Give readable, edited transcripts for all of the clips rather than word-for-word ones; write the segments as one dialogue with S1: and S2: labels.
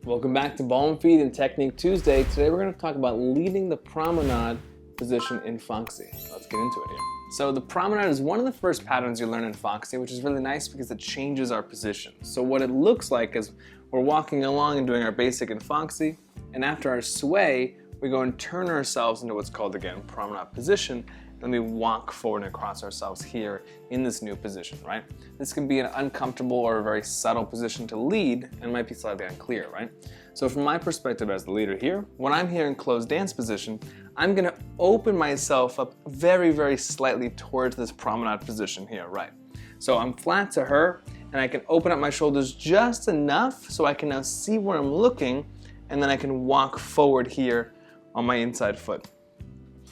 S1: Welcome back to Ballroom Feed and Technique Tuesday. Today we're going to talk about leading the promenade position in Foxy. Let's get into it here. So the promenade is one of the first patterns you learn in Foxy, which is really nice because it changes our position. So what it looks like is we're walking along and doing our basic in Foxy, and after our sway, we go and turn ourselves into what's called, again, promenade position. Then we walk forward and across ourselves here in this new position, right? This can be an uncomfortable or a very subtle position to lead and might be slightly unclear, right? So from my perspective as the leader here, when I'm here in closed dance position, I'm gonna open myself up very, very slightly towards this promenade position here, right? So I'm flat to her and I can open up my shoulders just enough so I can now see where I'm looking, and then I can walk forward here on my inside foot.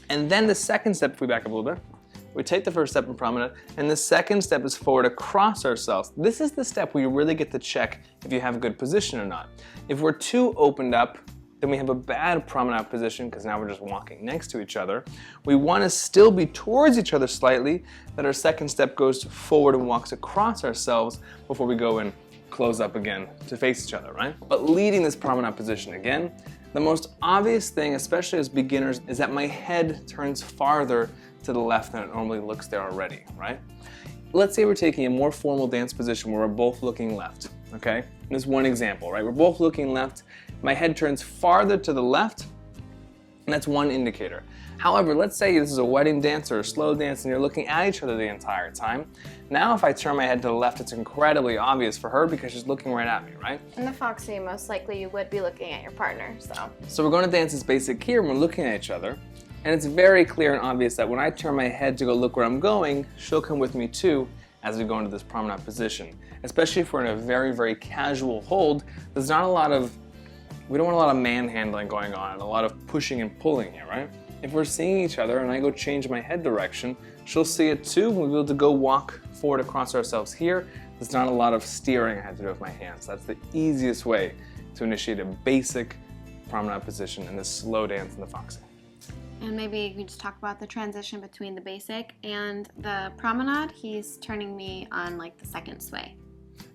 S1: And then the second step, if we back up a little bit, we take the first step in promenade, and the second step is forward across ourselves. This is the step where you really get to check if you have a good position or not. If we're too opened up, then we have a bad promenade position because now we're just walking next to each other. We want to still be towards each other slightly, that our second step goes forward and walks across ourselves before we go and close up again to face each other, right? But leading this promenade position again, the most obvious thing, especially as beginners, is that my head turns farther to the left than it normally looks there already, right? Let's say we're taking a more formal dance position where we're both looking left, okay? And this is one example, right? We're both looking left, my head turns farther to the left, and that's one indicator. However, let's say this is a wedding dance or a slow dance and you're looking at each other the entire time. Now if I turn my head to the left, it's incredibly obvious for her because she's looking right at me, right?
S2: In the Foxy, most likely you would be looking at your partner,
S1: So we're going to dance this basic here and we're looking at each other. And it's very clear and obvious that when I turn my head to go look where I'm going, she'll come with me too as we go into this promenade position. Especially if we're in a very, very casual hold, there's not a lot of, we don't want a lot of manhandling going on and a lot of pushing and pulling here, right? If we're seeing each other and I go change my head direction, she'll see it too, and we'll be able to go walk forward across ourselves here. There's not a lot of steering I have to do with my hands. That's the easiest way to initiate a basic promenade position in this slow dance in the Foxy.
S2: And maybe you can just talk about the transition between the basic and the promenade. He's turning me on like the second sway.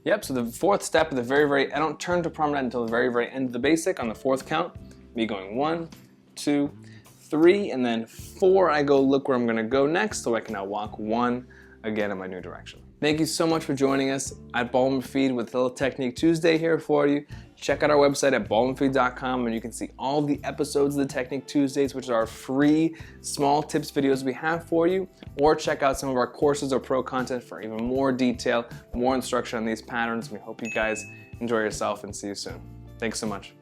S1: Yep, so the fourth step at the very, I don't turn to promenade until the very end of the basic. On the fourth count, me going 1, 2, 3, and then 4, I go look where I'm gonna go next, so I can now walk 1 again in my new direction. Thank you so much for joining us at Ballroom Feed with a little Technique Tuesday here for you. Check out our website at ballroomfeed.com and you can see all the episodes of the Technique Tuesdays, which are our free small tips videos we have for you, or check out some of our courses or pro content for even more detail, more instruction on these patterns. We hope you guys enjoy yourself and see you soon. Thanks so much.